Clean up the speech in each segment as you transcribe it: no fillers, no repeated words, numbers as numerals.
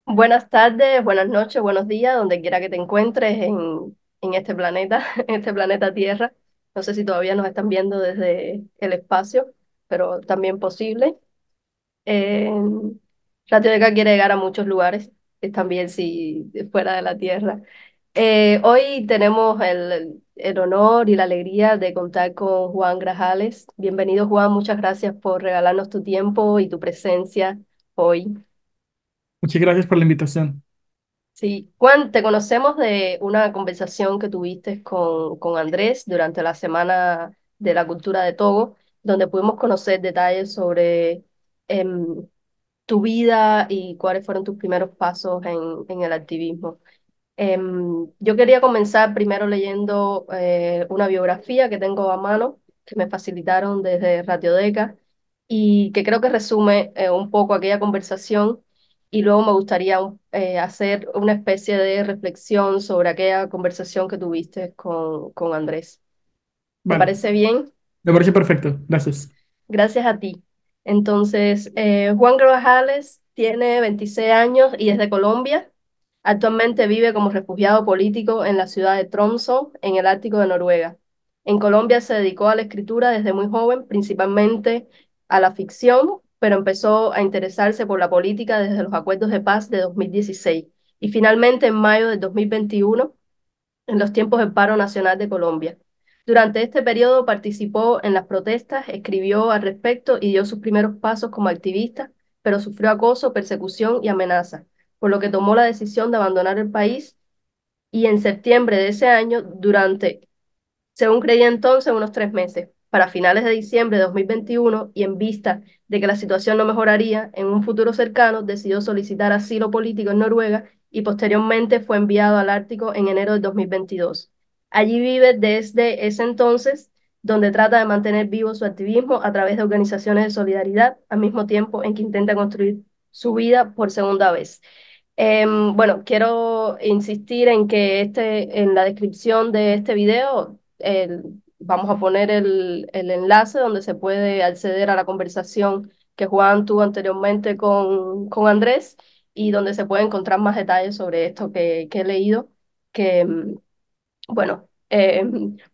Buenas tardes, buenas noches, buenos días, donde quiera que te encuentres en este planeta, en este planeta Tierra. No sé si todavía nos están viendo desde el espacio, pero también posible. Eh, Radiodeca quiere llegar a muchos lugares, también si fuera de la Tierra. Hoy tenemos el honor y la alegría de contar con Juan Grajales. Bienvenido, Juan, muchas gracias por regalarnos tu tiempo y tu presencia hoy. Muchas gracias por la invitación. Sí, Juan, te conocemos de una conversación que tuviste con Andrés durante la Semana de la Cultura de Togo, donde pudimos conocer detalles sobre em, tu vida y cuáles fueron tus primeros pasos en el activismo. Yo quería comenzar primero leyendo una biografía que tengo a mano, que me facilitaron desde Radiodeca y que creo que resume un poco aquella conversación y luego me gustaría hacer una especie de reflexión sobre aquella conversación que tuviste con Andrés. ¿Te Vale, parece bien? me parece perfecto. Gracias. Gracias a ti. Entonces, Juan Grajales tiene 26 años y es de Colombia. Actualmente vive como refugiado político en la ciudad de Tromsø, en el Ártico de Noruega. En Colombia se dedicó a la escritura desde muy joven, principalmente a la ficción, pero empezó a interesarse por la política desde los acuerdos de paz de 2016 y finalmente en mayo de 2021 en los tiempos del paro nacional de Colombia. Durante este periodo participó en las protestas, escribió al respecto y dio sus primeros pasos como activista, pero sufrió acoso, persecución y amenazas, por lo que tomó la decisión de abandonar el país y en septiembre de ese año, durante según creía entonces, unos 3 meses. Para finales de diciembre de 2021 y en vista de que la situación no mejoraría en un futuro cercano, decidió solicitar asilo político en Noruega y posteriormente fue enviado al Ártico en enero de 2022. Allí vive desde ese entonces, donde trata de mantener vivo su activismo a través de organizaciones de solidaridad, al mismo tiempo en que intenta construir su vida por segunda vez. Bueno, quiero insistir en que en la descripción de este video vamos a poner el enlace donde se puede acceder a la conversación que Juan tuvo anteriormente con Andrés y donde se puede encontrar más detalles sobre esto que he leído, que bueno,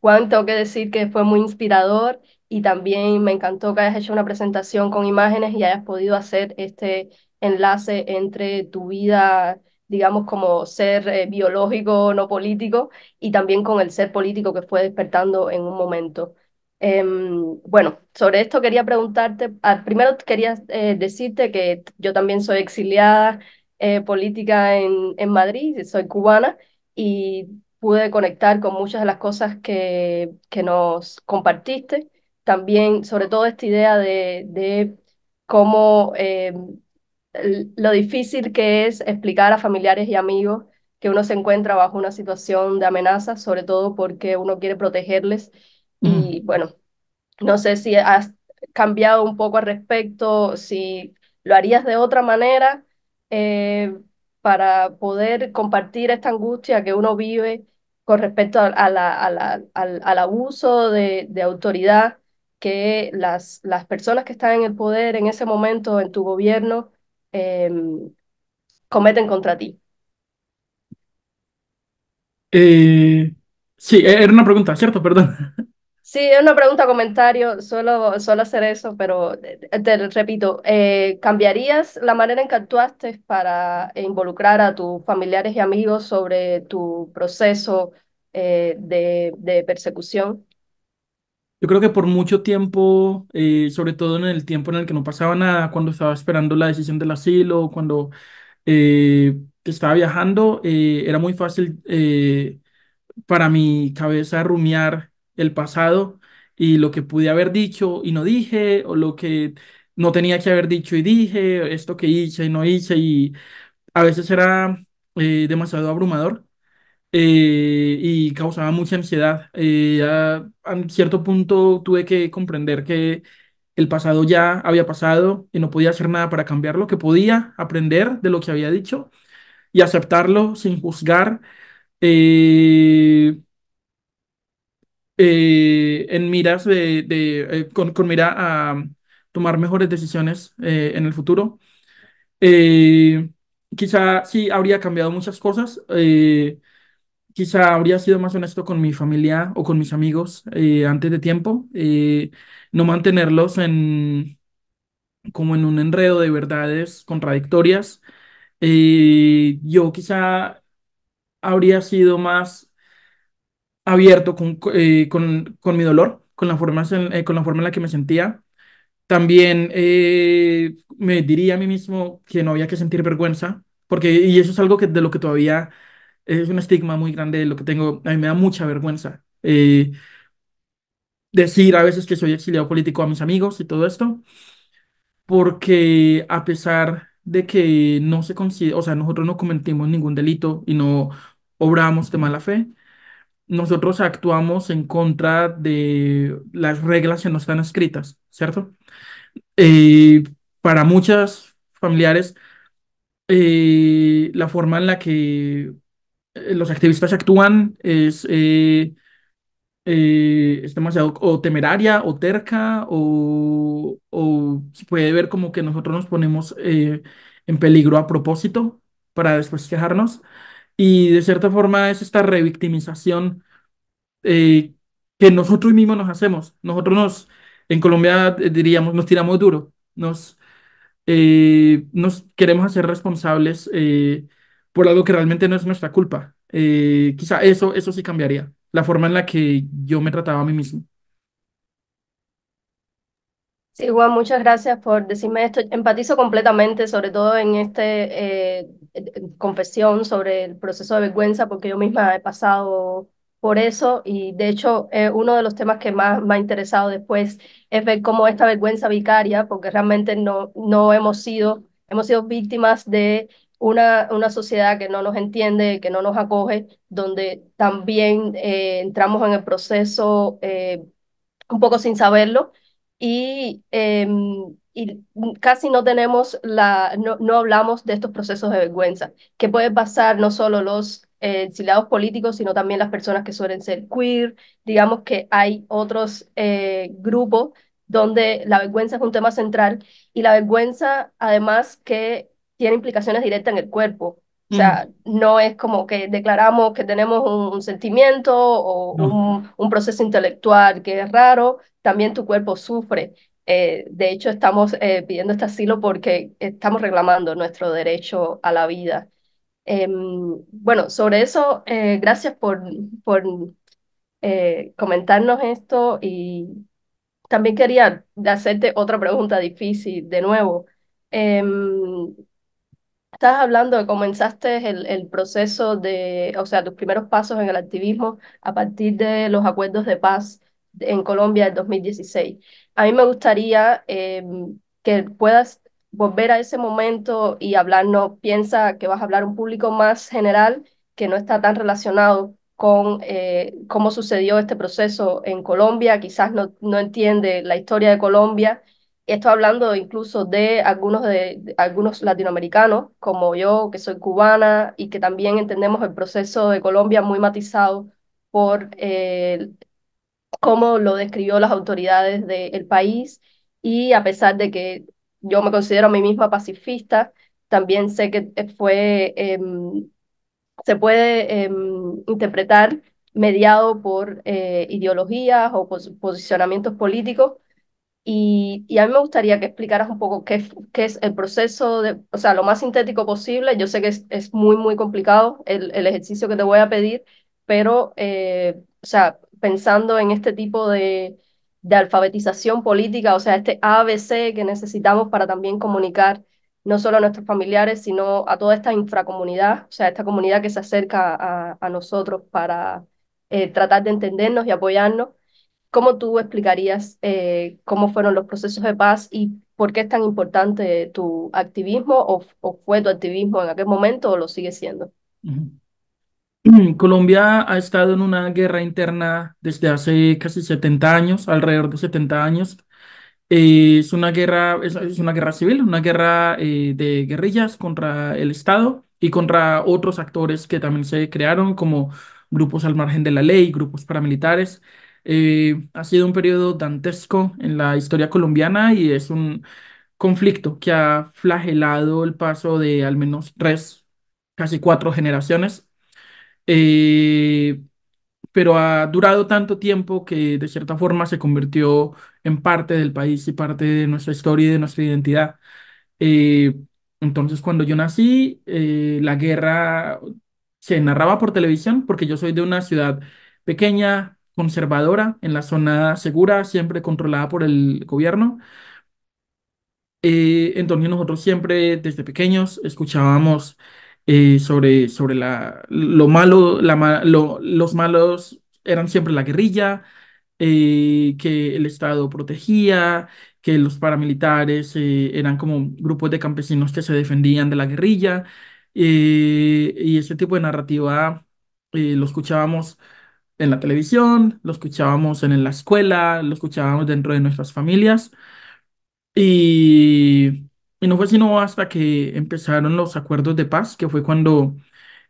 Juan, tengo que decir que fue muy inspirador y también me encantó que hayas hecho una presentación con imágenes y hayas podido hacer este enlace entre tu vida, digamos, como ser biológico, no político, y también con el ser político que fue despertando en un momento. Bueno, sobre esto quería preguntarte, primero quería decirte que yo también soy exiliada política en Madrid, soy cubana y pude conectar con muchas de las cosas que nos compartiste. También, sobre todo, esta idea de cómo lo difícil que es explicar a familiares y amigos que uno se encuentra bajo una situación de amenaza, sobre todo porque uno quiere protegerles. Mm, Y bueno, no sé si has cambiado un poco al respecto, si lo harías de otra manera eh, para poder compartir esta angustia que uno vive con respecto al abuso de autoridad que las personas que están en el poder en ese momento en tu gobierno eh, cometen contra ti. eh, sí, era una pregunta, ¿cierto? Perdón. Sí, es una pregunta, comentario, suelo hacer eso, pero te repito, ¿cambiarías la manera en que actuaste para involucrar a tus familiares y amigos sobre tu proceso de persecución? Yo creo que por mucho tiempo, sobre todo en el tiempo en el que no pasaba nada, cuando estaba esperando la decisión del asilo, cuando estaba viajando, era muy fácil para mi cabeza rumiar el pasado y lo que pude haber dicho y no dije, o lo que no tenía que haber dicho y dije, esto que hice y no hice, y a veces era demasiado abrumador y causaba mucha ansiedad. A cierto punto tuve que comprender que el pasado ya había pasado y no podía hacer nada para cambiarlo, que podía aprender de lo que había dicho y aceptarlo sin juzgar. eh, en miras con mira a tomar mejores decisiones en el futuro. Eh, quizá sí habría cambiado muchas cosas. Quizá habría sido más honesto con mi familia o con mis amigos antes de tiempo. No mantenerlos como en un enredo de verdades contradictorias. Yo quizá habría sido más abierto con mi dolor, con la forma en la que me sentía. También me diría a mí mismo que no había que sentir vergüenza, y eso es algo de lo que todavía es un estigma muy grande de lo que tengo. A mí me da mucha vergüenza decir a veces que soy exiliado político a mis amigos y todo esto, porque a pesar de que no se considera, o sea, nosotros no cometimos ningún delito y no obramos de mala fe, nosotros actuamos en contra de las reglas que no están escritas, ¿cierto? Eh, para muchas familiares, la forma en la que los activistas actúan es demasiado o temeraria o terca o se puede ver como que nosotros nos ponemos en peligro a propósito para después quejarnos. Y de cierta forma es esta revictimización eh, que nosotros mismos nos hacemos. En Colombia diríamos, nos tiramos duro, nos queremos hacer responsables por algo que realmente no es nuestra culpa. Quizá eso sí cambiaría, la forma en la que yo me trataba a mí mismo. Sí, Juan, muchas gracias por decirme esto. Empatizo completamente, sobre todo en confesión sobre el proceso de vergüenza, porque yo misma he pasado por eso y de hecho uno de los temas que más me ha interesado después es ver cómo esta vergüenza vicaria, porque realmente no hemos sido víctimas de una sociedad que no nos entiende, que no nos acoge, donde también entramos en el proceso un poco sin saberlo y casi no tenemos no hablamos de estos procesos de vergüenza, que puede pasar no solo los exiliados políticos, sino también las personas que suelen ser queer. Digamos que hay otros grupos donde la vergüenza es un tema central y la vergüenza además que tiene implicaciones directas en el cuerpo. O Mm, sea, no es como que declaramos que tenemos un sentimiento o no. un proceso intelectual que es raro, también tu cuerpo sufre. De hecho, estamos pidiendo este asilo porque estamos reclamando nuestro derecho a la vida. Bueno, sobre eso, gracias por comentarnos esto y también quería hacerte otra pregunta difícil de nuevo. Em, Estás hablando de comenzaste el proceso o sea, tus primeros pasos en el activismo a partir de los acuerdos de paz en Colombia en 2016. A mí me gustaría que puedas volver a ese momento y hablarnos, piensa que vas a hablar a un público más general que no está tan relacionado con cómo sucedió este proceso en Colombia, quizás no entiende la historia de Colombia. Estoy hablando incluso de de algunos latinoamericanos, como yo, que soy cubana y que también entendemos el proceso de Colombia muy matizado por cómo lo describió las autoridades del país. Y a pesar de que yo me considero a mí misma pacifista, también sé que se puede interpretar mediado por ideologías o posicionamientos políticos y a mí me gustaría que explicaras un poco qué es el proceso o sea, lo más sintético posible. Yo sé que es muy complicado el ejercicio que te voy a pedir, pero, o sea, pensando en este tipo de alfabetización política, o sea, este ABC que necesitamos para también comunicar no solo a nuestros familiares, sino a toda esta infracomunidad, o sea, esta comunidad que se acerca a nosotros para tratar de entendernos y apoyarnos. ¿Cómo tú explicarías cómo fueron los procesos de paz y por qué es tan importante tu activismo o fue tu activismo en aquel momento o lo sigue siendo? Ujú. Colombia ha estado en una guerra interna desde hace casi 70 años, alrededor de 70 años. Es una guerra civil, una guerra de guerrillas contra el Estado y contra otros actores que también se crearon como grupos al margen de la ley, grupos paramilitares. Ha sido un periodo dantesco en la historia colombiana y conflicto que ha flagelado el paso de al menos tres, casi cuatro generaciones. Eh, pero ha durado tanto tiempo que de cierta forma se convirtió en parte del país y parte de nuestra historia y de nuestra identidad. Eh, entonces, cuando yo nací, la guerra se narraba por televisión porque yo soy de una ciudad pequeña, conservadora, en la zona segura, siempre controlada por el gobierno. Entonces nosotros siempre desde pequeños escuchábamos sobre lo malo, los malos eran siempre la guerrilla, que el Estado protegía, que los paramilitares eran como grupos de campesinos que se defendían de la guerrilla, y ese tipo de narrativa lo escuchábamos en la televisión, lo escuchábamos en la escuela, lo escuchábamos dentro de nuestras familias. Y, y no fue sino hasta que empezaron los acuerdos de paz, que fue cuando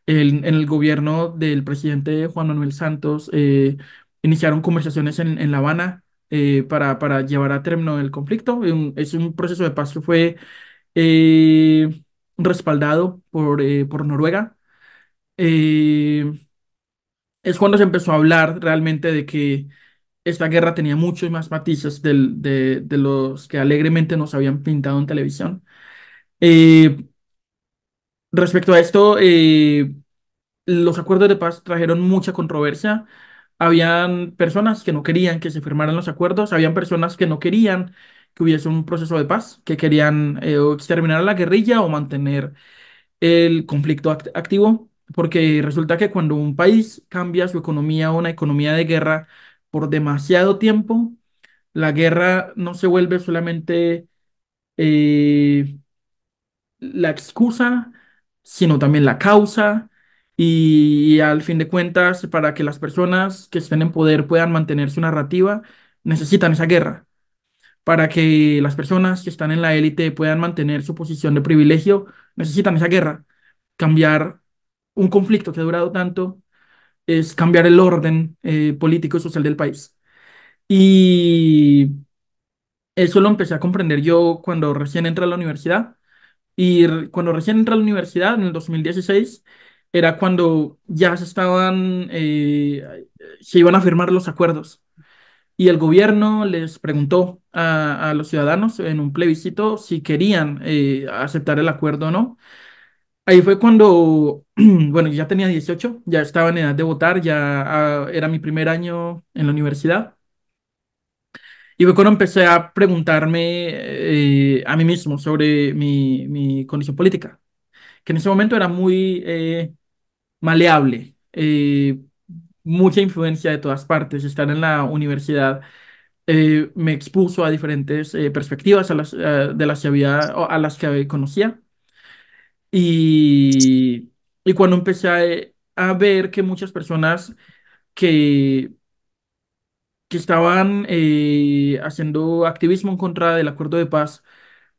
en el gobierno del presidente Juan Manuel Santos iniciaron conversaciones en La Habana para llevar a término el conflicto. Es un proceso de paz que fue eh, respaldado por Noruega. Eh, es cuando se empezó a hablar realmente de que esta guerra tenía muchos más matices de los que alegremente nos habían pintado en televisión. Eh, Respecto a esto, los acuerdos de paz trajeron mucha controversia. Habían personas que no querían que se firmaran los acuerdos, habían personas que no querían que hubiese un proceso de paz, que querían o exterminar a la guerrilla o mantener el conflicto activo, porque resulta que cuando un país cambia su economía a una economía de guerra por demasiado tiempo, la guerra no se vuelve solamente eh, la excusa, sino también la causa. Y al fin de cuentas, para que las personas que estén en poder puedan mantener su narrativa, necesitan esa guerra. Para que las personas que están en la élite puedan mantener su posición de privilegio, necesitan esa guerra. Cambiar un conflicto que ha durado tanto es cambiar el orden político y social del país. Y eso lo empecé a comprender yo cuando recién entré a la universidad. Y cuando recién entré a la universidad, en el 2016 era cuando ya se iban a firmar los acuerdos. Y el gobierno les preguntó a los ciudadanos en un plebiscito si querían aceptar el acuerdo o no. Ahí fue cuando, bueno, yo ya tenía 18, ya estaba en edad de votar, ya era mi primer año en la universidad. Y fue cuando empecé a preguntarme a mí mismo sobre mi condición política, que en ese momento era muy maleable, mucha influencia de todas partes. Estar en la universidad me expuso a diferentes perspectivas de las que había, o a las que conocía. Y, y cuando empecé a ver que muchas personas que que estaban haciendo activismo en contra del acuerdo de paz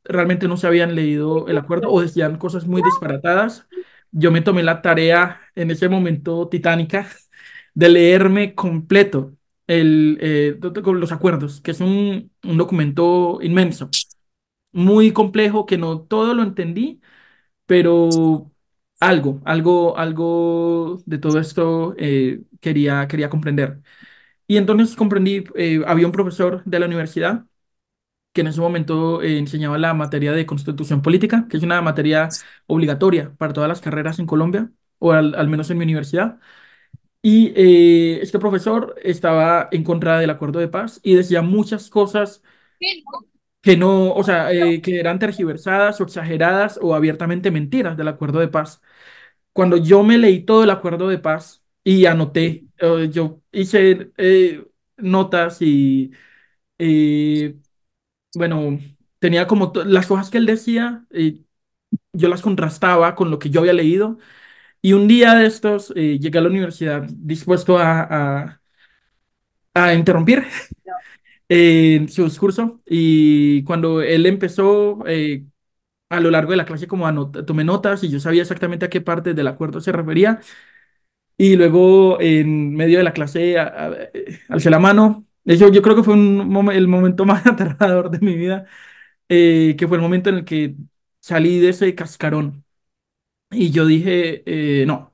realmente no se habían leído el acuerdo o decían cosas muy disparatadas. Yo me tomé la tarea en ese momento titánica de leerme completo con los acuerdos, que es un documento inmenso, muy complejo, que no todo lo entendí, pero algo de todo esto quería comprender. Y entonces comprendí, había un profesor de la universidad que en ese momento enseñaba la materia de Constitución Política, que es una materia obligatoria para todas las carreras en Colombia, o al menos en mi universidad. Y este profesor estaba en contra del acuerdo de paz y decía muchas cosas que no, o sea, que eran tergiversadas o exageradas o abiertamente mentiras del acuerdo de paz. Cuando yo me leí todo el acuerdo de paz y anoté, yo hice notas y eh, bueno, tenía como las cosas que él decía, yo las contrastaba con lo que yo había leído. Y un día de estos llegué a la universidad dispuesto a interrumpir su discurso. Y cuando él empezó, a lo largo de la clase, como tomé notas y yo sabía exactamente a qué parte del acuerdo se refería. Y luego, en medio de la clase, alcé la mano. Eso yo creo que fue el momento más aterrador de mi vida. que fue el momento en el que salí de ese cascarón. Y yo dije, no.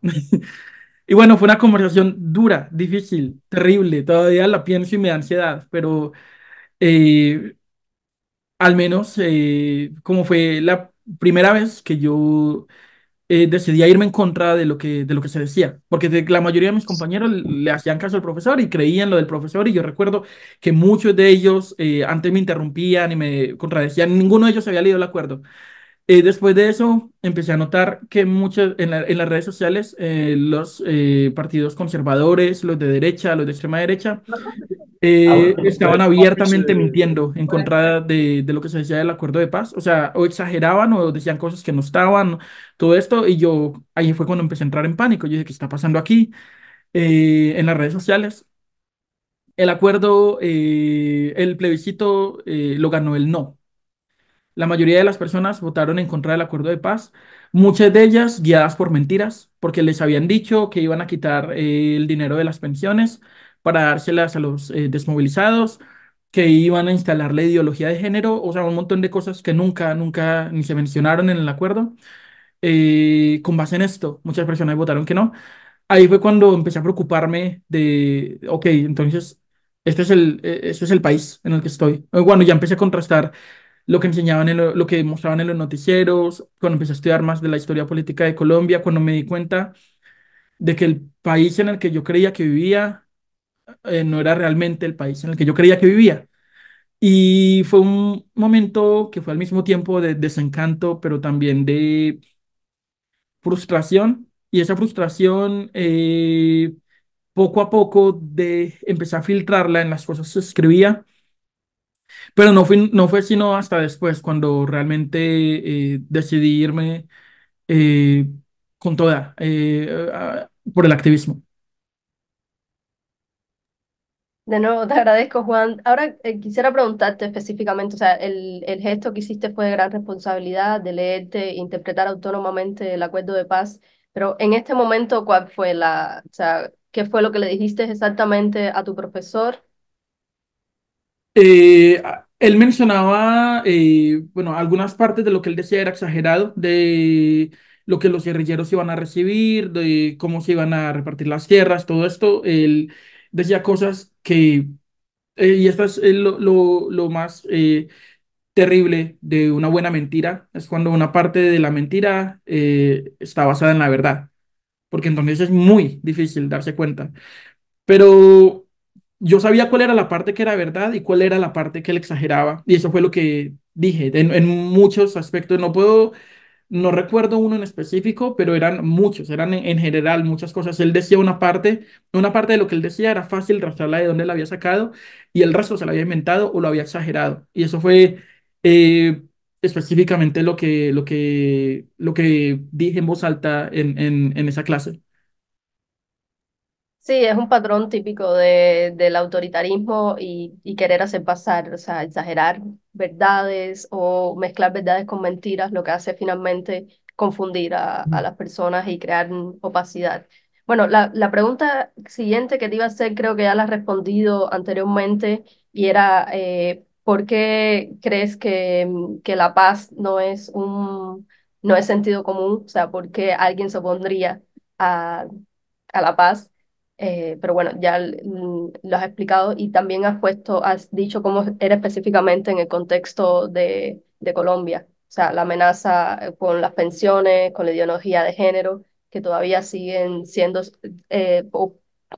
Y bueno, fue una conversación dura, difícil, terrible. Todavía la pienso y me da ansiedad, pero eh, al menos como fue la primera vez que yo decidí a irme en contra de lo que se decía, porque la mayoría de mis compañeros le hacían caso al profesor y creían lo del profesor, y yo recuerdo que muchos de ellos antes me interrumpían y me contradecían, ninguno de ellos había leído el acuerdo. Después de eso, empecé a notar que muchos en las redes sociales, los partidos conservadores, los de derecha, los de extrema derecha, estaban abiertamente mintiendo en contra de lo que se decía del acuerdo de paz. O sea, o exageraban o decían cosas que no estaban, todo esto. Y yo ahí fue cuando empecé a entrar en pánico. Yo dije, ¿qué está pasando aquí? En las redes sociales. El acuerdo, el plebiscito lo ganó el no. La mayoría de las personas votaron en contra del acuerdo de paz, muchas de ellas guiadas por mentiras, porque les habían dicho que iban a quitar el dinero de las pensiones para dárselas a los desmovilizados, que iban a instalar la ideología de género, o sea, un montón de cosas que nunca ni se mencionaron en el acuerdo. Con base en esto, muchas personas votaron que no. Ahí fue cuando empecé a preocuparme de, ok, entonces, este es el país en el que estoy. Bueno, ya empecé a contrastar lo que enseñaban, lo que mostraban en los noticieros, cuando empecé a estudiar más de la historia política de Colombia, cuando me di cuenta de que el país en el que yo creía que vivía no era realmente el país en el que yo creía que vivía. Y fue un momento que fue al mismo tiempo de desencanto, pero también de frustración. Y esa frustración, poco a poco, empecé a filtrarla en las cosas que escribía. Pero no fue sino hasta después, cuando realmente decidí irme eh, con toda por el activismo. De nuevo, te agradezco, Juan. Ahora quisiera preguntarte específicamente, o sea, el gesto que hiciste fue de gran responsabilidad de leerte, interpretar autónomamente el acuerdo de paz, pero en este momento, ¿cuál fue o sea, qué fue lo que le dijiste exactamente a tu profesor? Él mencionaba, bueno, algunas partes de lo que él decía era exagerado, de lo que los guerrilleros iban a recibir, de cómo se iban a repartir las tierras, todo esto. Él decía cosas que, y esto es lo más terrible de una buena mentira, es cuando una parte de la mentira está basada en la verdad, porque entonces es muy difícil darse cuenta. Pero yo sabía cuál era la parte que era verdad y cuál era la parte que él exageraba, y eso fue lo que dije. En muchos aspectos, no recuerdo uno en específico, pero eran muchos, eran en general muchas cosas. Él decía una parte de lo que él decía era fácil rastrearla de dónde la había sacado, y el resto se lo había inventado o lo había exagerado. Y eso fue eh, específicamente lo que dije en voz alta en esa clase. Sí, es un patrón típico del autoritarismo y querer hacer pasar, o sea, exagerar verdades o mezclar verdades con mentiras, lo que hace finalmente confundir a las personas y crear opacidad. Bueno, la pregunta siguiente que te iba a hacer creo que ya la has respondido anteriormente y era, ¿por qué crees que la paz no es sentido común? O sea, ¿por qué alguien se opondría a, a la paz? Pero bueno, ya lo has explicado y también has dicho cómo era específicamente en el contexto de Colombia, o sea, la amenaza con las pensiones, con la ideología de género, que todavía siguen siendo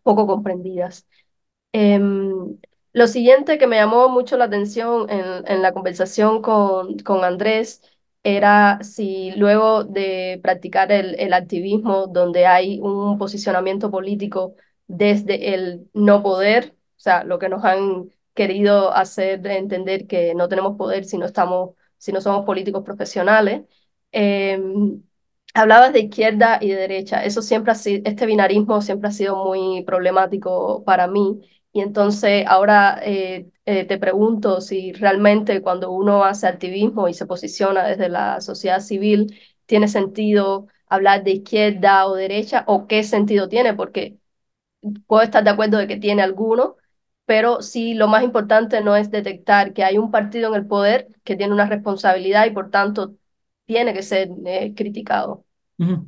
poco comprendidas. Em, lo siguiente que me llamó mucho la atención en la conversación con Andrés era si luego de practicar el activismo, donde hay un posicionamiento político desde el no poder, o sea, lo que nos han querido hacer entender que no tenemos poder si no somos políticos profesionales. Hablabas de izquierda y de derecha. Eso siempre ha sido, este binarismo siempre ha sido muy problemático para mí. Y entonces ahora te pregunto si realmente cuando uno hace activismo y se posiciona desde la sociedad civil, tiene sentido hablar de izquierda o derecha o qué sentido tiene, porque puedo estar de acuerdo de que tiene alguno, pero sí lo más importante no es detectar que hay un partido en el poder que tiene una responsabilidad y por tanto tiene que ser criticado. Ujú.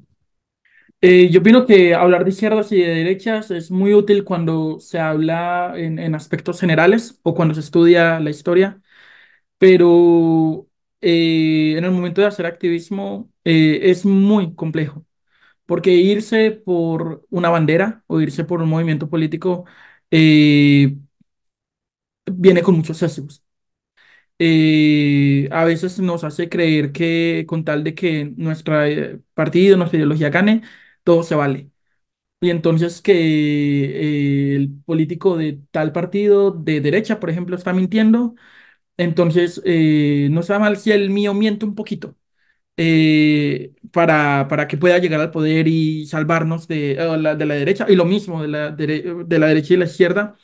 Yo opino que hablar de izquierdas y de derechas es muy útil cuando se habla en aspectos generales o cuando se estudia la historia, pero en el momento de hacer activismo es muy complejo, porque irse por una bandera o irse por un movimiento político eh, viene con muchos sesgos. A veces nos hace creer que con tal de que nuestro partido, nuestra ideología gane, todo se vale. Y entonces que el político de tal partido de derecha, por ejemplo, está mintiendo, entonces no está mal si el mío miente un poquito para que pueda llegar al poder y salvarnos de la derecha, y lo mismo de la derecha y la izquierda.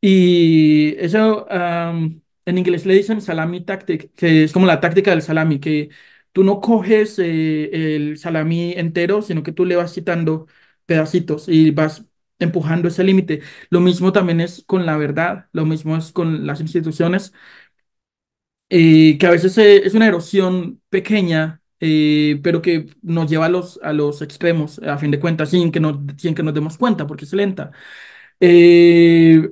Y eso en inglés le dicen salami tactic, que es como la táctica del salami, que tú no coges el salami entero, sino que tú le vas quitando pedacitos y vas empujando ese límite. Lo mismo también es con la verdad, lo mismo es con las instituciones, que a veces es una erosión pequeña, pero que nos lleva a los extremos, a fin de cuentas, sin que nos demos cuenta, porque es lenta. Eh,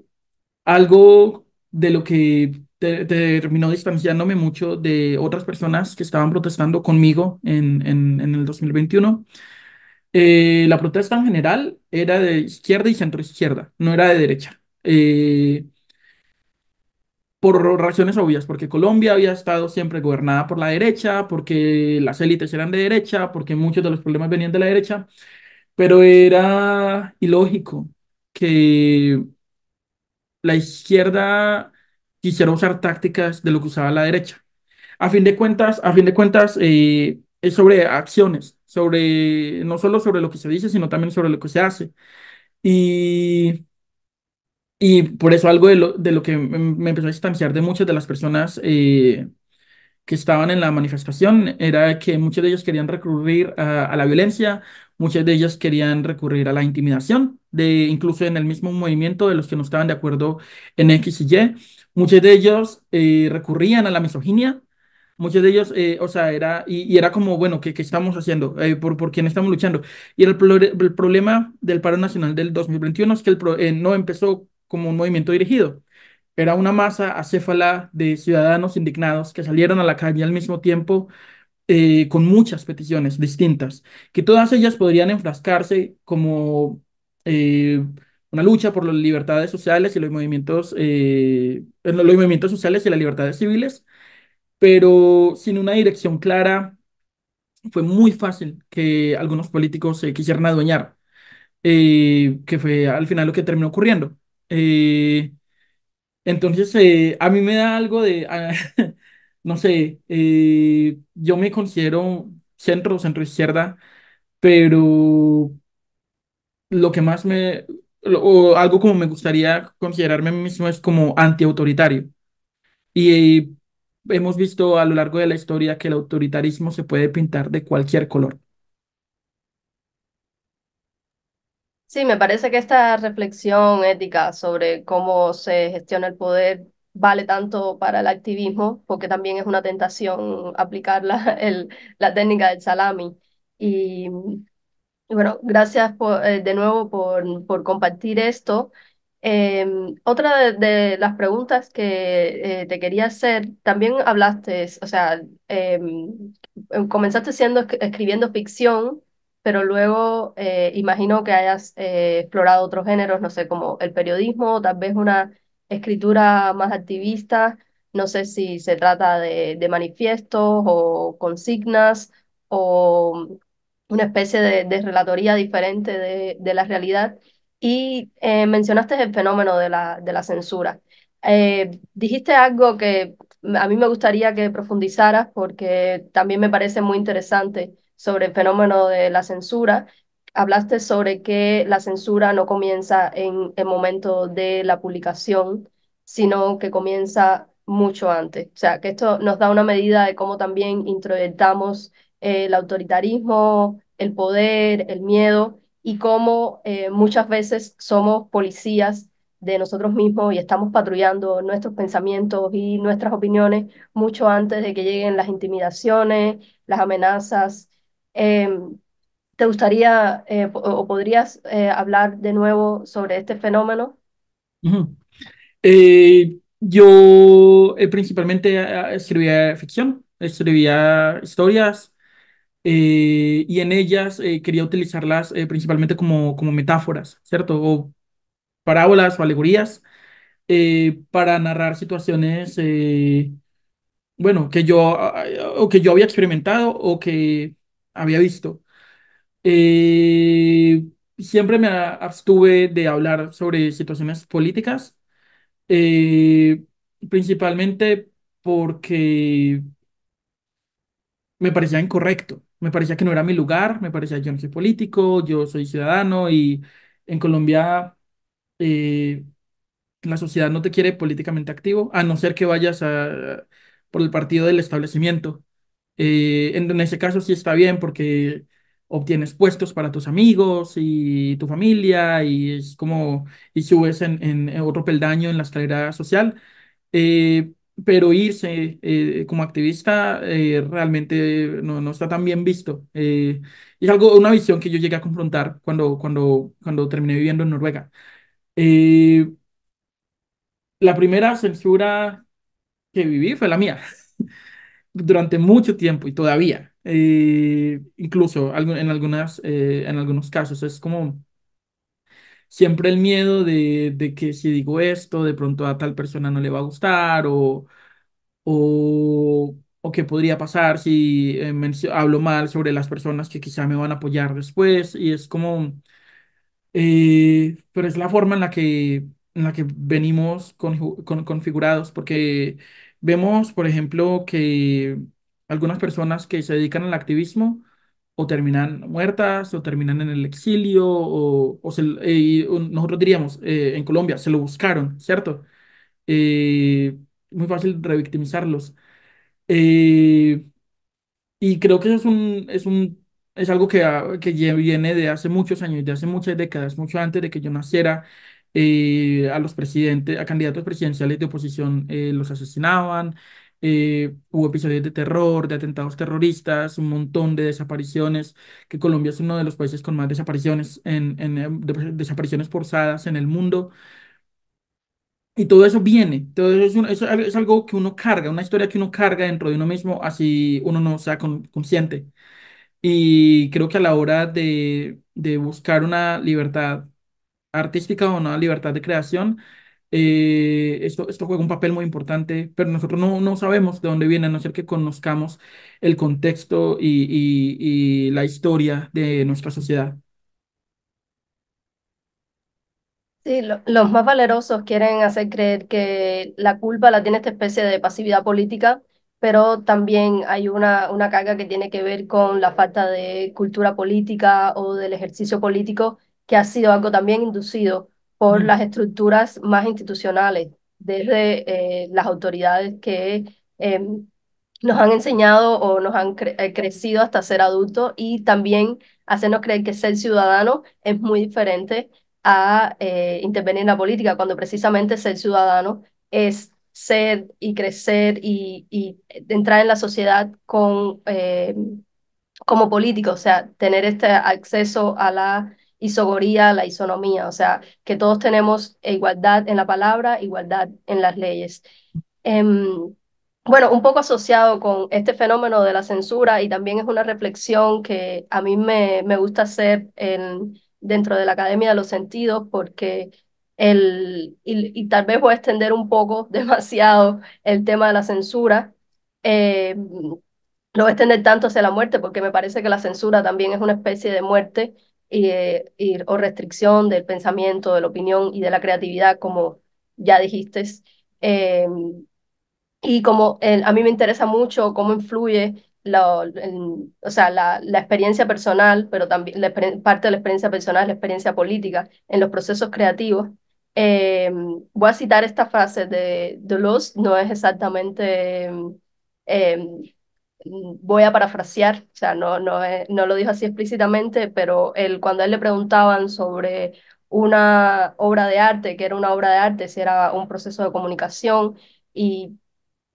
Algo de lo que terminó distanciándome mucho de otras personas que estaban protestando conmigo en el 2021. La protesta en general era de izquierda y centro izquierda, no era de derecha. Por razones obvias, porque Colombia había estado siempre gobernada por la derecha, porque las élites eran de derecha, porque muchos de los problemas venían de la derecha, pero era ilógico que la izquierda quisiera usar tácticas de lo que usaba la derecha. A fin de cuentas, es sobre acciones, sobre, no solo sobre lo que se dice, sino también sobre lo que se hace. Y, y por eso algo de lo que me empezó a distanciar de muchas de las personas que estaban en la manifestación era que muchos de ellos querían recurrir a la violencia, muchas de ellas querían recurrir a la intimidación, incluso en el mismo movimiento de los que no estaban de acuerdo en X y Y. Muchos de ellos recurrían a la misoginia, muchos de ellos, o sea, y era como, bueno, ¿qué estamos haciendo? ¿Por quién estamos luchando? Y el problema del paro nacional del 2021 es que no empezó como un movimiento dirigido. Era una masa acéfala de ciudadanos indignados que salieron a la calle al mismo tiempo con muchas peticiones distintas, que todas ellas podrían enfrascarse como una lucha por las libertades sociales y los movimientos sociales y las libertades civiles, pero sin una dirección clara fue muy fácil que algunos políticos se quisieran adueñar, que fue al final lo que terminó ocurriendo. Eh, Entonces, a mí me da algo de, no sé, yo me considero centro izquierda, pero lo que más o algo como me gustaría considerarme a mí mismo es como antiautoritario. Y hemos visto a lo largo de la historia que el autoritarismo se puede pintar de cualquier color. Sí, me parece que esta reflexión ética sobre cómo se gestiona el poder vale tanto para el activismo, porque también es una tentación aplicar la técnica del salami. Y y bueno, gracias de nuevo por compartir esto. Otra de las preguntas que te quería hacer, también hablaste, o sea, comenzaste escribiendo ficción, pero luego imagino que hayas explorado otros géneros, no sé, como el periodismo, tal vez una escritura más activista, no sé si se trata de manifiestos o consignas o una especie de relatoría diferente de la realidad. Y mencionaste el fenómeno de la censura. Dijiste algo que a mí me gustaría que profundizaras porque también me parece muy interesante sobre el fenómeno de la censura. Hablaste sobre que la censura no comienza en el momento de la publicación, sino que comienza mucho antes. O sea, que esto nos da una medida de cómo también introyectamos el autoritarismo, el poder, el miedo y cómo muchas veces somos policías de nosotros mismos y estamos patrullando nuestros pensamientos y nuestras opiniones mucho antes de que lleguen las intimidaciones, las amenazas. Em, ¿Te gustaría o podrías hablar de nuevo sobre este fenómeno? Ujú. Yo principalmente escribía ficción, escribía historias y en ellas quería utilizarlas principalmente como metáforas, ¿cierto? O parábolas o alegorías para narrar situaciones, bueno, o que yo había experimentado o que había visto. Eh, Siempre me abstuve de hablar sobre situaciones políticas, eh, principalmente porque me parecía incorrecto, me parecía que no era mi lugar, me parecía yo no soy político, yo soy ciudadano y en Colombia eh, la sociedad no te quiere políticamente activo, a no ser que vayas por el partido del establecimiento. En ese caso sí está bien porque obtienes puestos para tus amigos y tu familia y es como, y subes en otro peldaño en la escalera social. Eh, pero irse como activista realmente no está tan bien visto. Y es algo, una visión que yo llegué a confrontar cuando terminé viviendo en Noruega. Eh, la primera censura que viví fue la mía, durante mucho tiempo y todavía. Incluso en algunos casos es como siempre el miedo de que si digo esto, de pronto a tal persona no le va a gustar o qué podría pasar si hablo mal sobre las personas que quizá me van a apoyar después. Y es como, pero es la forma en la que venimos configurados, porque vemos, por ejemplo, que algunas personas que se dedican al activismo o terminan muertas o terminan en el exilio nosotros diríamos en Colombia se lo buscaron, ¿cierto? Muy fácil revictimizarlos. Eh, y creo que eso es algo que ya viene de hace muchos años, de hace muchas décadas, mucho antes de que yo naciera. A los presidentes, a candidatos presidenciales de oposición los asesinaban. Hubo episodios de terror, de atentados terroristas, un montón de desapariciones, que Colombia es uno de los países con más desapariciones de desapariciones forzadas en el mundo. Y todo eso viene, todo eso es algo que uno carga, una historia que uno carga dentro de uno mismo, así uno no sea consciente. Y creo que a la hora de buscar una libertad artística o una libertad de creación, esto juega un papel muy importante, pero nosotros no sabemos de dónde viene, a no ser que conozcamos el contexto y la historia de nuestra sociedad. Sí, los más valerosos quieren hacer creer que la culpa la tiene esta especie de pasividad política, pero también hay una carga que tiene que ver con la falta de cultura política o del ejercicio político, que ha sido algo también inducido por Ujú, las estructuras más institucionales, desde las autoridades que nos han enseñado o nos han crecido hasta ser adultos y también hacernos creer que ser ciudadano es muy diferente a intervenir en la política, cuando precisamente ser ciudadano es ser y crecer y entrar en la sociedad como político, o sea, tener este acceso a la isogoría, a la isonomía, o sea, que todos tenemos igualdad en la palabra, igualdad en las leyes. Em, bueno, un poco asociado con este fenómeno de la censura y también es una reflexión que a mí me gusta hacer dentro de la Academia de los Sentidos porque y tal vez voy a extender un poco demasiado el tema de la censura. No voy a extender tanto hacia la muerte porque me parece que la censura también es una especie de muerte o restricción del pensamiento, de la opinión y de la creatividad, como ya dijiste. Eh, y como a mí me interesa mucho cómo influye o sea, la experiencia personal, pero también parte de la experiencia personal, la experiencia política en los procesos creativos. Voy a citar esta frase de Deleuze, no es exactamente, eh, voy a parafrasear, o sea, no lo dijo así explícitamente, pero cuando a él le preguntaban sobre una obra de arte, que era una obra de arte, si era un proceso de comunicación, y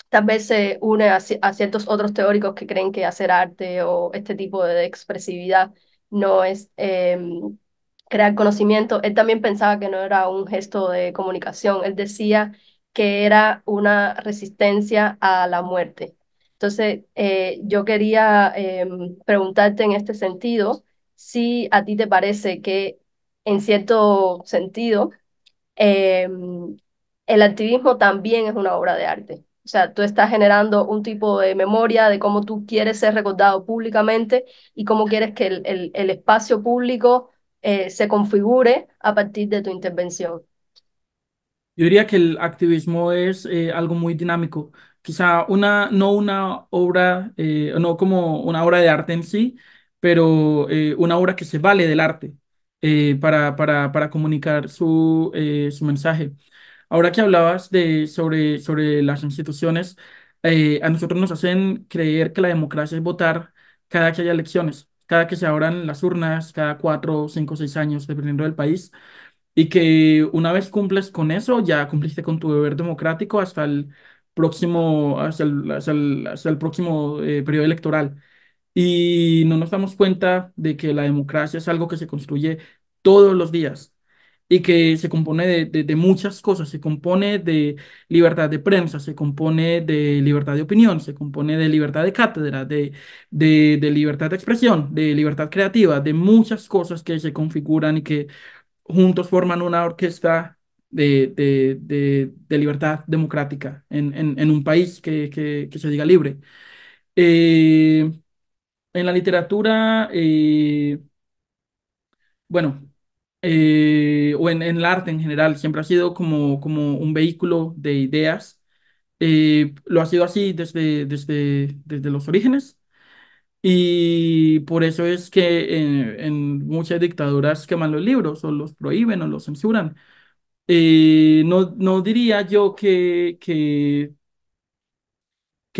tal vez se une a ciertos otros teóricos que creen que hacer arte o este tipo de expresividad no es crear conocimiento. Él también pensaba que no era un gesto de comunicación, él decía que era una resistencia a la muerte. Entonces, yo quería preguntarte en este sentido si a ti te parece que en cierto sentido, eh, el activismo también es una obra de arte. O sea, tú estás generando un tipo de memoria de cómo tú quieres ser recordado públicamente y cómo quieres que el espacio público se configure a partir de tu intervención. Yo diría que el activismo es algo muy dinámico. Quizá no una obra, no como una obra de arte en sí, pero una obra que se vale del arte para comunicar su mensaje. Ahora que hablabas sobre las instituciones, a nosotros nos hacen creer que la democracia es votar cada que haya elecciones, cada que se abran las urnas, cada 4, 5, 6 años, dependiendo del país, y que una vez cumples con eso, ya cumpliste con tu deber democrático hasta el próximo periodo electoral. Y no nos damos cuenta de que la democracia es algo que se construye todos los días y que se compone de muchas cosas. Se compone de libertad de prensa, se compone de libertad de opinión, se compone de libertad de cátedra, de libertad de expresión, de libertad creativa, de muchas cosas que se configuran y que juntos forman una orquesta de libertad democrática en un país que se diga libre. Eh, en la literatura, bueno, o en el arte en general, siempre ha sido como un vehículo de ideas. Lo ha sido así desde los orígenes. Y por eso es que en muchas dictaduras queman los libros o los prohíben o los censuran. No diría yo que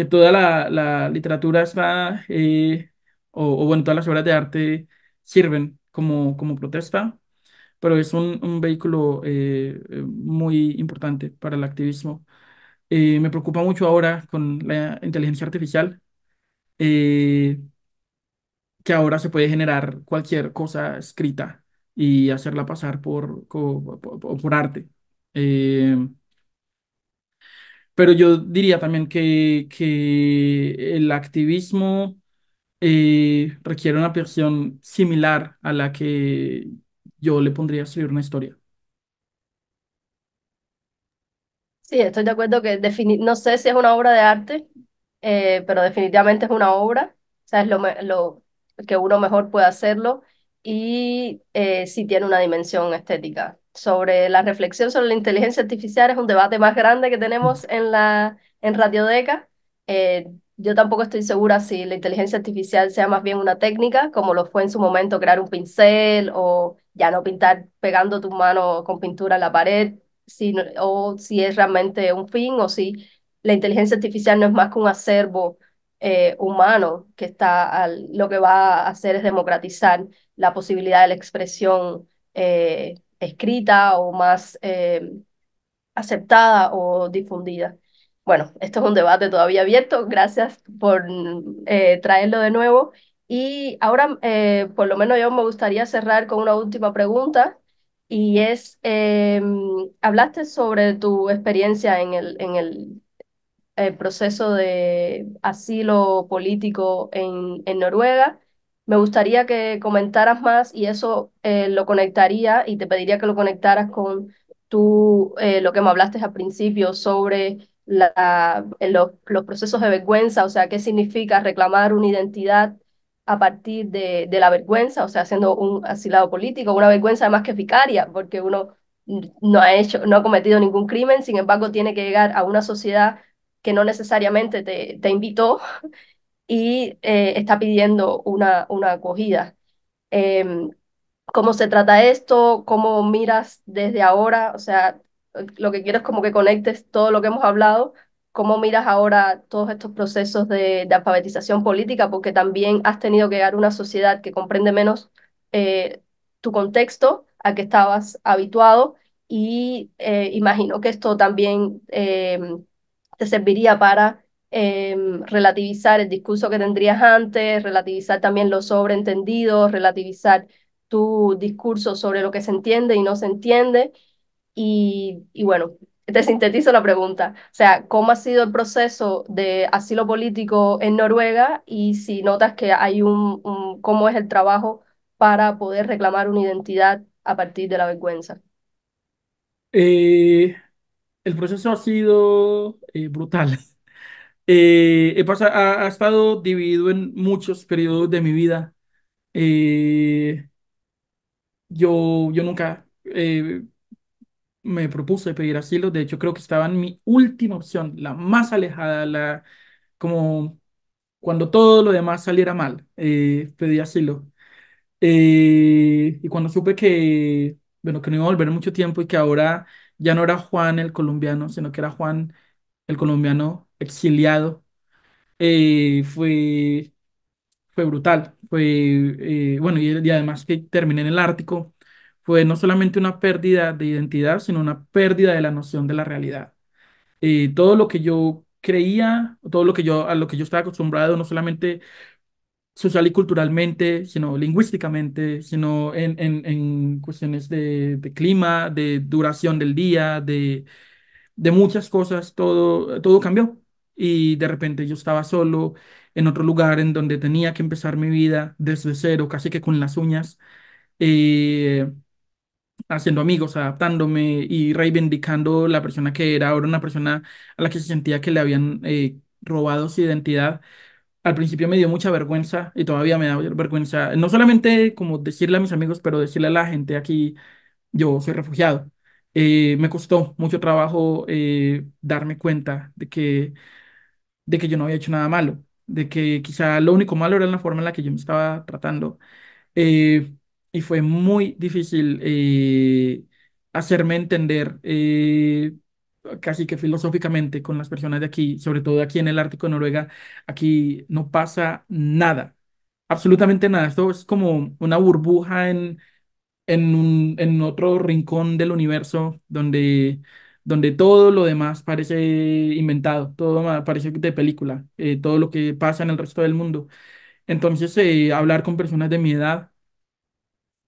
toda la literatura está, o bueno, todas las obras de arte sirven como protesta, pero es un vehículo muy importante para el activismo. Me preocupa mucho ahora con la inteligencia artificial, eh, que ahora se puede generar cualquier cosa escrita y hacerla pasar por arte. Eh, Pero yo diría también que el activismo requiere una versión similar a la que yo le pondría a escribir una historia. Sí, estoy de acuerdo que no sé si es una obra de arte, pero definitivamente es una obra, o sea, es lo que uno mejor puede hacerlo y sí tiene una dimensión estética. Sobre la reflexión sobre la inteligencia artificial es un debate más grande que tenemos en Radiodeca. Yo tampoco estoy segura si la inteligencia artificial sea más bien una técnica, como lo fue en su momento crear un pincel o ya no pintar pegando tu mano con pintura en la pared, o si es realmente un fin o si la inteligencia artificial no es más que un acervo humano que lo que va a hacer es democratizar la posibilidad de la expresión escrita o más aceptada o difundida. Bueno, esto es un debate todavía abierto. Gracias por traerlo de nuevo. Y ahora, por lo menos yo me gustaría cerrar con una última pregunta y es, hablaste sobre tu experiencia en el proceso de asilo político en Noruega. Me gustaría que comentaras más y eso lo conectaría y te pediría que lo conectaras con lo que me hablaste al principio sobre los procesos de vergüenza, o sea, qué significa reclamar una identidad a partir de la vergüenza, o sea, siendo un asilado político, una vergüenza además que es vicaria, porque uno no ha cometido ningún crimen, sin embargo, tiene que llegar a una sociedad que no necesariamente te invitó y está pidiendo una acogida. Em, ¿Cómo se trata esto? ¿Cómo miras desde ahora? O sea, lo que quiero es como que conectes todo lo que hemos hablado. ¿Cómo miras ahora todos estos procesos de alfabetización política? Porque también has tenido que llegar a una sociedad que comprende menos tu contexto a que estabas habituado y imagino que esto también te serviría para relativizar el discurso que tendrías antes, relativizar también los sobreentendidos, relativizar tu discurso sobre lo que se entiende y no se entiende. Y bueno, te sintetizo la pregunta. O sea, ¿cómo ha sido el proceso de asilo político en Noruega? Y si notas que hay cómo es el trabajo para poder reclamar una identidad a partir de la vergüenza. Eh, el proceso ha sido brutal. Ha estado dividido en muchos periodos de mi vida. Eh, yo nunca me propuse pedir asilo. De hecho, creo que estaba en mi última opción, la más alejada, como cuando todo lo demás saliera mal, pedí asilo. Y cuando supe que, bueno, que no iba a volver en mucho tiempo y que ahora ya no era Juan el colombiano, sino que era Juan el colombiano exiliado, fue brutal. Bueno, y además que terminé en el Ártico, fue no solamente una pérdida de identidad, sino una pérdida de la noción de la realidad. Todo lo que yo creía, todo lo que a lo que yo estaba acostumbrado, no solamente social y culturalmente, sino lingüísticamente, sino en cuestiones de clima, de duración del día, de muchas cosas, todo cambió. Y de repente yo estaba solo en otro lugar en donde tenía que empezar mi vida desde cero, casi que con las uñas, eh, haciendo amigos, adaptándome y reivindicando la persona que era ahora una persona a la que se sentía que le habían robado su identidad. Al principio me dio mucha vergüenza y todavía me da vergüenza, no solamente como decirle a mis amigos, pero decirle a la gente aquí, yo soy refugiado. Me costó mucho trabajo darme cuenta de que yo no había hecho nada malo, de que quizá lo único malo era la forma en la que yo me estaba tratando. eh, y fue muy difícil hacerme entender casi que filosóficamente con las personas de aquí, sobre todo aquí en el Ártico de Noruega. Aquí no pasa nada, absolutamente nada. Esto es como una burbuja en otro rincón del universo donde todo lo demás parece inventado, todo parece de película, todo lo que pasa en el resto del mundo. Entonces, hablar con personas de mi edad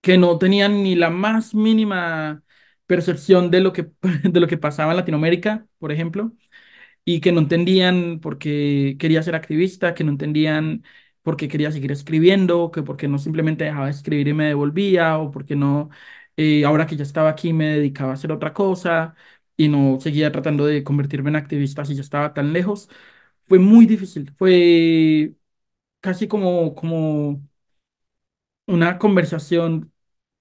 que no tenían ni la más mínima percepción de de lo que pasaba en Latinoamérica, por ejemplo, y que no entendían por qué quería ser activista, que no entendían por qué quería seguir escribiendo, que por qué no simplemente dejaba de escribir y me devolvía, o por qué no, ahora que ya estaba aquí, me dedicaba a hacer otra cosa y no seguía tratando de convertirme en activista si ya estaba tan lejos. Fue muy difícil, fue casi como una conversación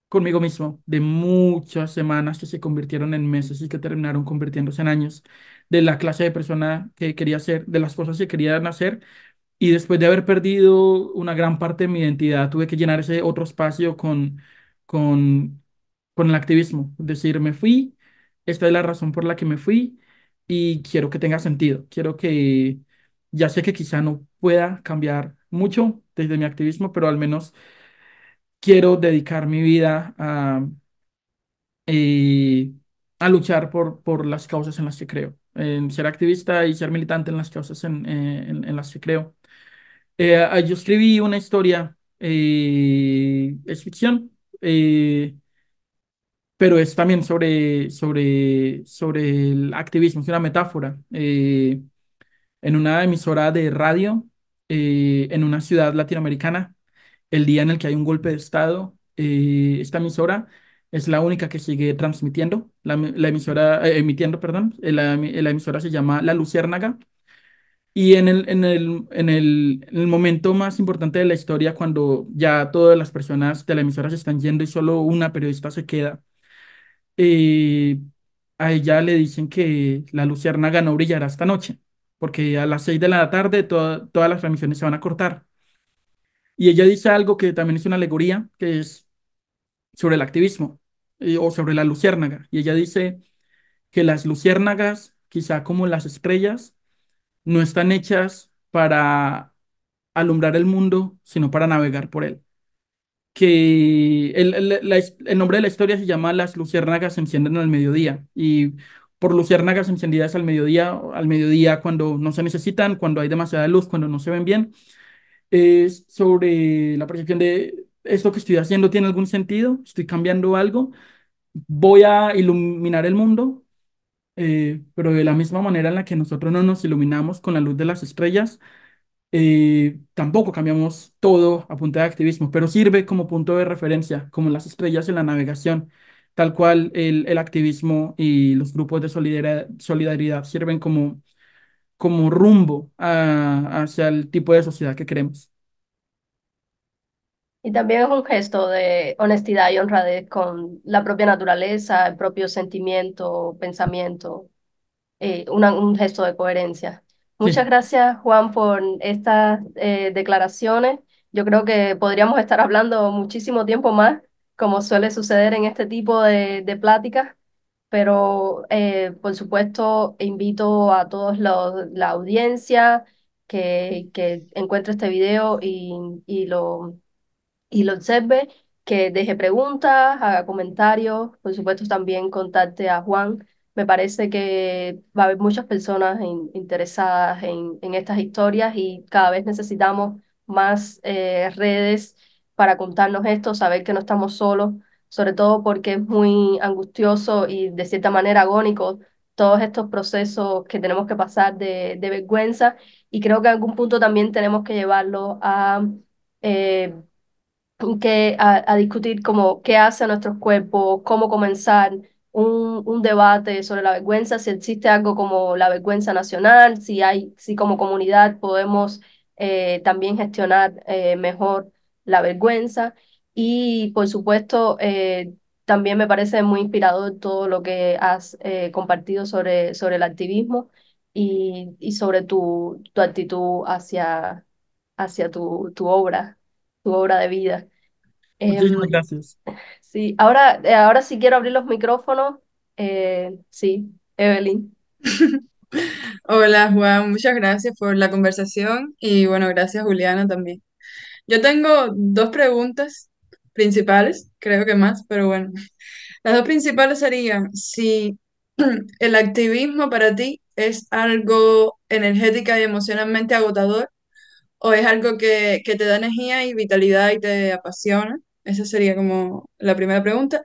conmigo mismo de muchas semanas que se convirtieron en meses y que terminaron convirtiéndose en años, de la clase de persona que quería ser, de las cosas que quería hacer. Y después de haber perdido una gran parte de mi identidad, tuve que llenar ese otro espacio con, con el activismo. Es decir, me fui, esta es la razón por la que me fui y quiero que tenga sentido. Quiero que, ya sé que quizá no pueda cambiar mucho desde mi activismo, pero al menos quiero dedicar mi vida eh, a luchar por las causas en las que creo, en ser activista y ser militante en las causas en las que creo. Yo escribí una historia, es ficción, pero es también sobre el activismo, es una metáfora. En una emisora de radio en una ciudad latinoamericana, el día en el que hay un golpe de Estado, esta emisora es la única que sigue transmitiendo, la emisora, emitiendo, perdón, la emisora se llama La Luciérnaga. Y en el momento más importante de la historia, cuando ya todas las personas de la emisora se están yendo y solo una periodista se queda, eh, a ella le dicen que la luciérnaga no brillará esta noche, porque a las 6 de la tarde todas las transmisiones se van a cortar. Y ella dice algo que también es una alegoría, que es sobre el activismo o sobre la luciérnaga. Y ella dice que las luciérnagas, quizá como las estrellas, no están hechas para alumbrar el mundo, sino para navegar por él. que el nombre de la historia se llama Las luciérnagas se encienden al mediodía. Y por luciérnagas encendidas al mediodía cuando no se necesitan, cuando hay demasiada luz, cuando no se ven bien, es sobre la percepción de esto que estoy haciendo tiene algún sentido, estoy cambiando algo, voy a iluminar el mundo, pero de la misma manera en la que nosotros no nos iluminamos con la luz de las estrellas, tampoco cambiamos todo a punta de activismo, pero sirve como punto de referencia, como las estrellas en la navegación, tal cual el activismo y los grupos de solidaridad sirven como rumbo hacia el tipo de sociedad que queremos. Y también es un gesto de honestidad y honradez con la propia naturaleza, el propio sentimiento, pensamiento, un gesto de coherencia. Muchas Sí, gracias, Juan, por estas declaraciones. Yo creo que podríamos estar hablando muchísimo tiempo más, como suele suceder en este tipo de pláticas, pero por supuesto invito a todos la audiencia que encuentre este video y lo observe, que deje preguntas, haga comentarios, por supuesto también contacte a Juan. Me parece que va a haber muchas personas interesadas en estas historias y cada vez necesitamos más redes para contarnos esto, saber que no estamos solos, sobre todo porque es muy angustioso y de cierta manera agónico todos estos procesos que tenemos que pasar de vergüenza y creo que a algún punto también tenemos que llevarlo a eh, a discutir como qué hace a nuestros cuerpos, cómo comenzar un debate sobre la vergüenza, si existe algo como la vergüenza nacional, si como comunidad podemos también gestionar mejor la vergüenza. Y por supuesto, también me parece muy inspirador todo lo que has compartido sobre el activismo y sobre tu actitud hacia tu obra de vida. muchísimas Em, gracias. sí, ahora sí quiero abrir los micrófonos. Sí, Evelyn. Hola Juan, muchas gracias por la conversación y bueno, gracias Juliana también. Yo tengo dos preguntas principales, creo que más, pero bueno, las dos principales serían si el activismo para ti es algo energética y emocionalmente agotador o es algo que te da energía y vitalidad y te apasiona. Esa sería como la primera pregunta.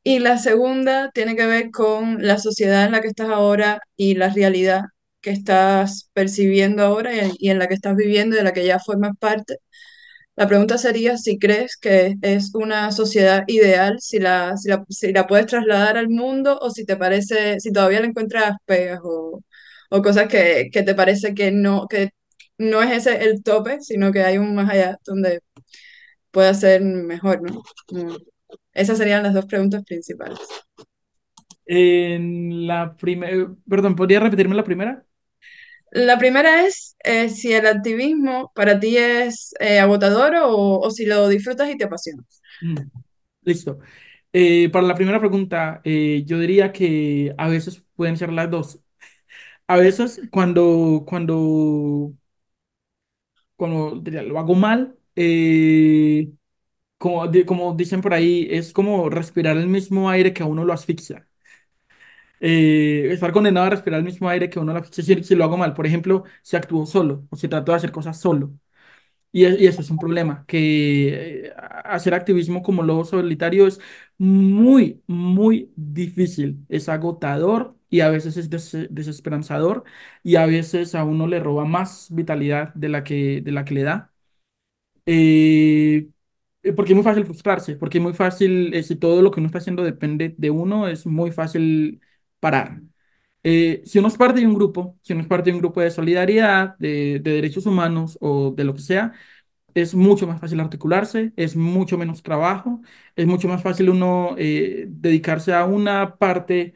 Y la segunda tiene que ver con la sociedad en la que estás ahora y la realidad que estás percibiendo ahora y en la que estás viviendo y de la que ya formas parte. La pregunta sería si crees que es una sociedad ideal, si la puedes trasladar al mundo o si te parece, si todavía le encuentras pegas o cosas que te parece que no es ese el tope, sino que hay un más allá donde pueda ser mejor, ¿no? Esas serían las dos preguntas principales. En la primera, perdón, ¿podría repetirme la primera? La primera es si el activismo para ti es agotador o si lo disfrutas y te apasiona. Mm, listo. Para la primera pregunta, yo diría que a veces pueden ser las dos. A veces cuando diría, lo hago mal, como dicen por ahí, es como respirar el mismo aire que a uno lo asfixia. Estar condenado a respirar el mismo aire que a uno lo asfixia si lo hago mal. Por ejemplo, si actúo solo o si trato de hacer cosas solo. Y eso es un problema, que hacer activismo como lobo solitario es muy, muy difícil. Es agotador y a veces es desesperanzador y a veces a uno le roba más vitalidad de la que le da. Eh, Porque es muy fácil frustrarse, porque es muy fácil, si todo lo que uno está haciendo depende de uno, es muy fácil parar. Si uno es parte de un grupo, si uno es parte de un grupo de solidaridad, de derechos humanos o de lo que sea, es mucho más fácil articularse, es mucho menos trabajo, es mucho más fácil uno dedicarse a una parte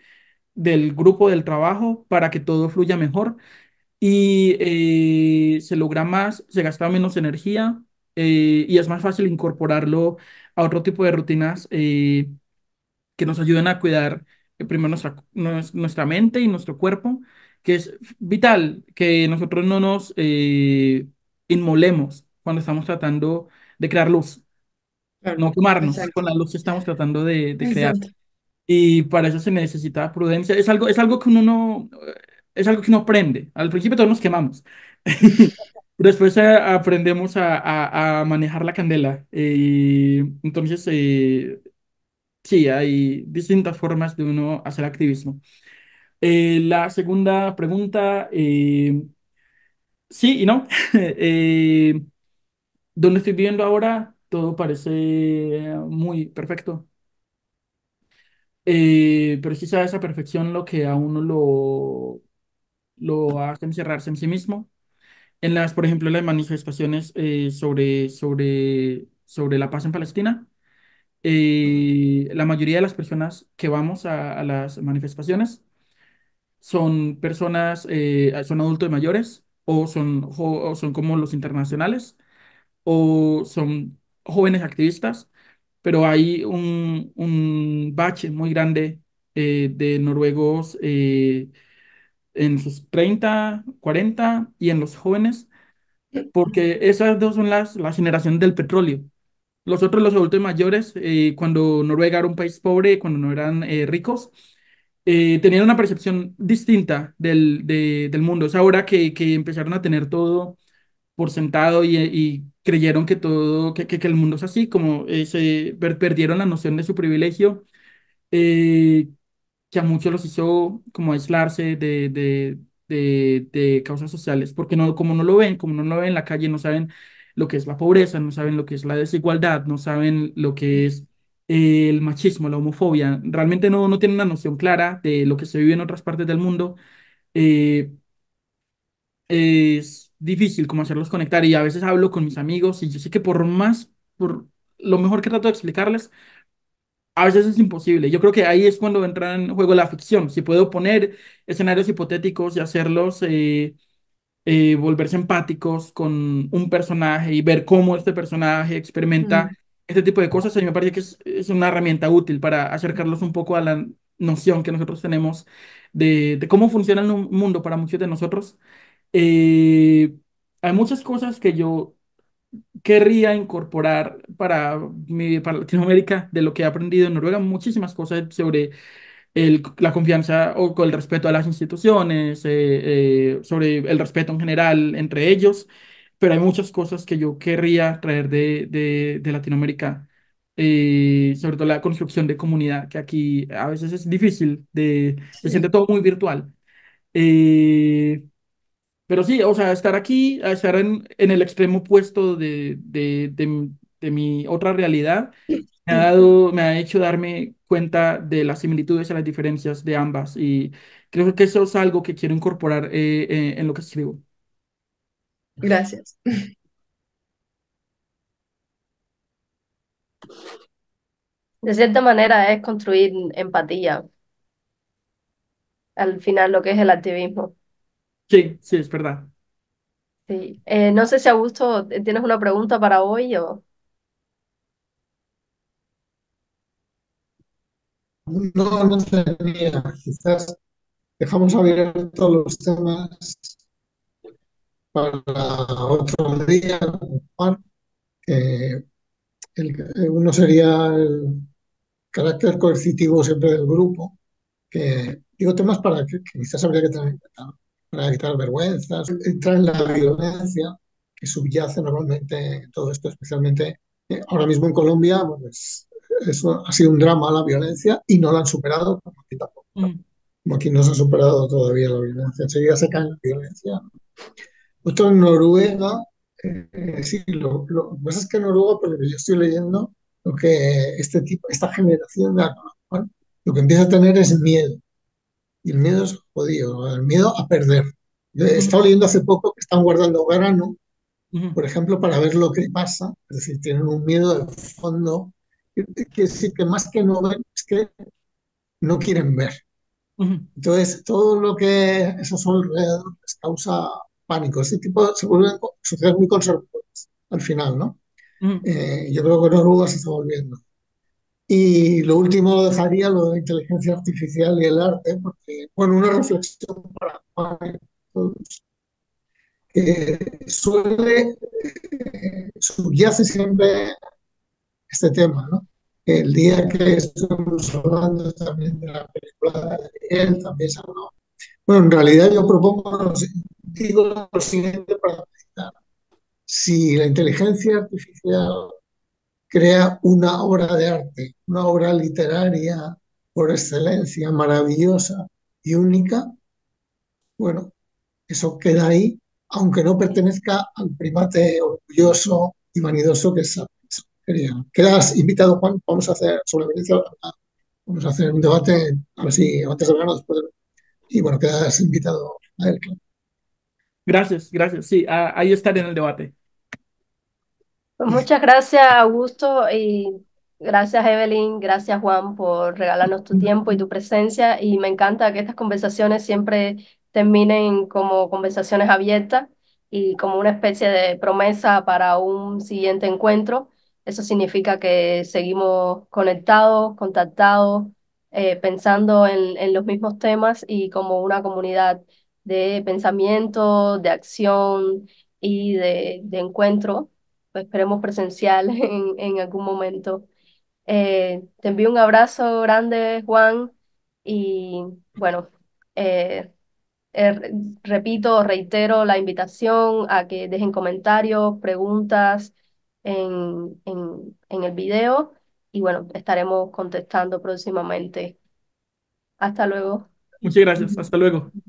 del grupo del trabajo para que todo fluya mejor y se logra más, se gasta menos energía y es más fácil incorporarlo a otro tipo de rutinas que nos ayuden a cuidar primero nuestra mente y nuestro cuerpo, que es vital que nosotros no nos inmolemos cuando estamos tratando de crear luz. Claro, no quemarnos exacto, con la luz que estamos tratando de crear. exacto. Y para eso se necesita prudencia. Es algo que uno no, es algo que uno aprende. Al principio todos nos quemamos. Después aprendemos a manejar la candela. Entonces, sí, hay distintas formas de uno hacer activismo. La segunda pregunta, sí y no. Eh, ¿Dónde estoy viviendo ahora? Todo parece muy perfecto. Pero sí sabe esa perfección lo que a uno lo hace encerrarse en sí mismo. Por ejemplo, las manifestaciones sobre la paz en Palestina, la mayoría de las personas que vamos a las manifestaciones son personas, son adultos mayores o son como los internacionales o son jóvenes activistas, pero hay un bache muy grande de noruegos en sus 30 40 y en los jóvenes, porque esas dos son la generación del petróleo. Los otros, los adultos mayores, cuando Noruega era un país pobre, cuando no eran ricos, tenían una percepción distinta del mundo. Es ahora que empezaron a tener todo por sentado y creyeron que todo, que el mundo es así, como perdieron la noción de su privilegio, eh, que a muchos los hizo como aislarse de causas sociales, porque no, como no lo ven, como no lo ven en la calle, no saben lo que es la pobreza, no saben lo que es la desigualdad, no saben lo que es el machismo, la homofobia, realmente no tienen una noción clara de lo que se vive en otras partes del mundo. eh, es difícil como hacerlos conectar y a veces hablo con mis amigos y yo sé que por lo mejor que trato de explicarles, a veces es imposible. Yo creo que ahí es cuando entra en juego la ficción. Si puedo poner escenarios hipotéticos y hacerlos volverse empáticos con un personaje y ver cómo este personaje experimenta Mm, este tipo de cosas, a mí me parece que es una herramienta útil para acercarlos un poco a la noción que nosotros tenemos de cómo funciona el mundo para muchos de nosotros. Eh, Hay muchas cosas que yo querría incorporar para Latinoamérica de lo que he aprendido en Noruega, muchísimas cosas sobre la confianza o con el respeto a las instituciones, sobre el respeto en general entre ellos, pero hay muchas cosas que yo querría traer de Latinoamérica, sobre todo la construcción de comunidad, que aquí a veces es difícil, se siente sí, todo muy virtual. Eh, pero sí, o sea, estar aquí, estar en el extremo opuesto de mi otra realidad, me ha hecho darme cuenta de las similitudes y las diferencias de ambas. Y creo que eso es algo que quiero incorporar en lo que escribo. gracias. De cierta manera es construir empatía, al final lo que es el activismo. Sí, sí, es verdad. Sí. No sé si Augusto, ¿tienes una pregunta para hoy o? No, no tenía. Quizás dejamos abiertos los temas para otro día, Juan. que Uno sería el carácter coercitivo siempre del grupo, que digo temas para que quizás habría que tener en cuenta, ¿no? Para evitar vergüenzas, entrar en la violencia que subyace normalmente en todo esto, especialmente ahora mismo en Colombia, pues eso ha sido un drama la violencia y no la han superado, como aquí tampoco. Mm, Como aquí no se ha superado todavía la violencia, enseguida se cae en la violencia. Otro en Noruega, sí, lo que pasa es que en Noruega, por lo que yo estoy leyendo, lo que esta generación de actual, lo que empieza a tener es miedo. Y el miedo es jodido, ¿no? El miedo a perder. Yo he mm, estado leyendo hace poco que están guardando verano, mm, por ejemplo, para ver lo que pasa. Es decir, tienen un miedo de fondo, que sí, que más que no ven, es que no quieren ver. mm, Entonces, todo lo que eso son alrededor les causa pánico. Este tipo se vuelven sociedades muy conservadoras al final, ¿no? mm, Yo creo que Noruega se está volviendo. Y lo último lo dejaría lo de la inteligencia artificial y el arte, porque, bueno, una reflexión para todos, que subyace siempre este tema, ¿no? El día que estuvimos hablando también de la película de él, también se habló. Bueno, en realidad yo propongo, digo lo siguiente para analizar. Si la inteligencia artificial crea una obra de arte, una obra literaria por excelencia, maravillosa y única, bueno, eso queda ahí, aunque no pertenezca al primate orgulloso y vanidoso que es Sapiens. Quedas invitado, Juan, vamos a hacer sobre Venecia, vamos a hacer un debate, a ver si antes de verano, después de... Y bueno, quedas invitado a él, claro. Gracias, gracias. Sí, ahí estaré en el debate. Pues muchas gracias, Augusto, y gracias, Evelyn, gracias, Juan, por regalarnos tu tiempo y tu presencia. Y me encanta que estas conversaciones siempre terminen como conversaciones abiertas y como una especie de promesa para un siguiente encuentro. Eso significa que seguimos conectados, contactados, pensando en los mismos temas y como una comunidad de pensamiento, de acción y de encuentro. Esperemos presencial en algún momento. Te envío un abrazo grande, Juan, y bueno, eh, repito, reitero la invitación a que dejen comentarios, preguntas en el video y bueno, estaremos contestando próximamente. Hasta luego. Muchas gracias. Hasta luego.